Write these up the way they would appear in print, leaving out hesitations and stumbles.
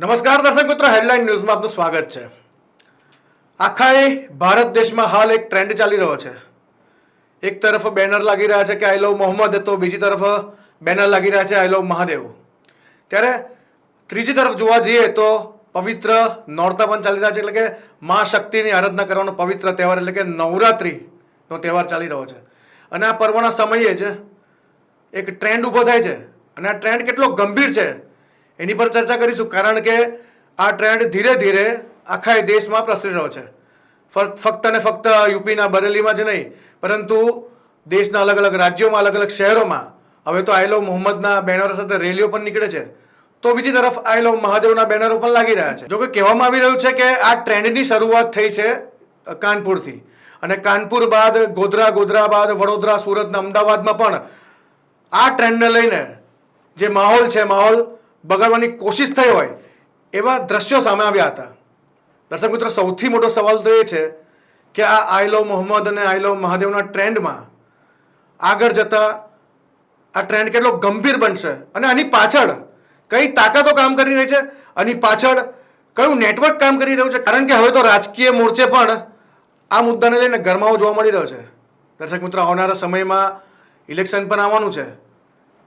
નમસ્કાર દર્શક મિત્રો, હેડલાઇન ન્યૂઝમાં આપનું સ્વાગત છે। આખા ભારત દેશમાં હાલ એક ટ્રેન્ડ ચાલી રહ્યો છે। એક તરફ બેનર લાગી રહ્યા છે કે આઈ લવ મોહમ્મદ, તો બીજી તરફ બેનર લાગી રહ્યા છે આઈ લવ મહાદેવ। ત્યારે ત્રીજી તરફ જોવા જઈએ તો પવિત્ર નોરતા પણ ચાલી રહ્યા છે, એટલે કે મા શક્તિની આરાધના કરવાનો પવિત્ર તહેવાર એટલે કે નવરાત્રિનો તહેવાર ચાલી રહ્યો છે। અને આ પર્વના સમયે જ એક ટ્રેન્ડ ઊભો થાય છે અને આ ટ્રેન્ડ કેટલો ગંભીર છે એની પર ચર્ચા કરીશું, કારણ કે આ ટ્રેન્ડ ધીરે ધીરે આખા દેશમાં પ્રસરી રહ્યો છે। ફક્ત ને ફક્ત યુપીના બરેલીમાં જ નહીં, પરંતુ દેશના અલગ અલગ રાજ્યોમાં, અલગ અલગ શહેરોમાં હવે તો આઈ લવ મોહમ્મદના બેનરો સાથે રેલીઓ પણ નીકળે છે, તો બીજી તરફ આઈ લવ મહાદેવના બેનરો પણ લાગી રહ્યા છે। જો કે કહેવામાં આવી રહ્યું છે કે આ ટ્રેન્ડની શરૂઆત થઈ છે કાનપુરથી, અને કાનપુર બાદ ગોધરા બાદ વડોદરા, સુરત અને અમદાવાદમાં પણ આ ટ્રેન્ડને લઈને જે માહોલ છે, માહોલ બગાડવાની કોશિશ થઈ હોય એવા દ્રશ્યો સામે આવ્યા હતા। દર્શક મિત્રો, સૌથી મોટો સવાલ તો એ છે કે આ આઈ લવ મોહમ્મદ અને આઈ લવ મહાદેવના ટ્રેન્ડમાં આગળ જતા આ ટ્રેન્ડ કેટલો ગંભીર બનશે અને આની પાછળ કઈ તાકાતો કામ કરી રહી છે, આની પાછળ કયું નેટવર્ક કામ કરી રહ્યું છે, કારણ કે હવે તો રાજકીય મોરચે પણ આ મુદ્દાને લઈને ગરમાવો જોવા મળી રહ્યો છે। દર્શક મિત્રો, આવનારા સમયમાં ઇલેક્શન પણ આવવાનું છે।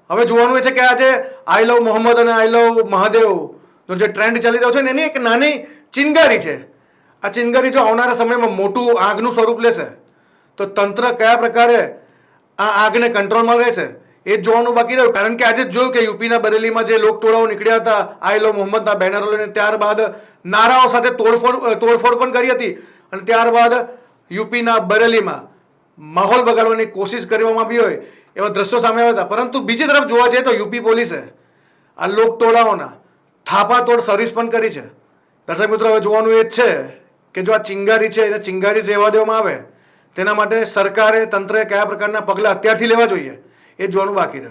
હવે જોવાનું એ છે કે આજે આઈ લવ મોહમ્મદ અને આઈ લવ મહાદેવનો જે ટ્રેન્ડ ચાલી રહ્યો છે ને એની એક નાની ચિનગારી છે। આ ચિનગારી જો આવનારા સમયમાં મોટું આગનું સ્વરૂપ લેશે તો તંત્ર કયા પ્રકારે આ આગને કંટ્રોલમાં રહેશે એ જ જોવાનું બાકી રહ્યું, કારણ કે આજે જોયું કે યુપીના બરેલીમાં જે લોકટોળાઓ નીકળ્યા હતા આઈ લવ મોહમ્મદના બેનરો લઈને, ત્યારબાદ નારાઓ સાથે તોડફોડ પણ કરી હતી, અને ત્યારબાદ યુપીના બરેલીમાં માહોલ બગાડવાની કોશિશ કરવામાં આવી હોય એવા દ્રશ્યો સામે આવ્યા હતા। પરંતુ બીજી તરફ જોવા જઈએ તો યુપી પોલીસે આ લોકટોળાઓના થાપાતોડ સર્વિસ પણ કરી છે। દર્શક મિત્રો, હવે જોવાનું એ જ છે કે જો આ ચિંગારી છે એને ચિંગારી રહેવા દેવામાં આવે, તેના માટે સરકારે, તંત્રે કયા પ્રકારના પગલાં અત્યારથી લેવા જોઈએ એ જોવાનું બાકી રહ્યું।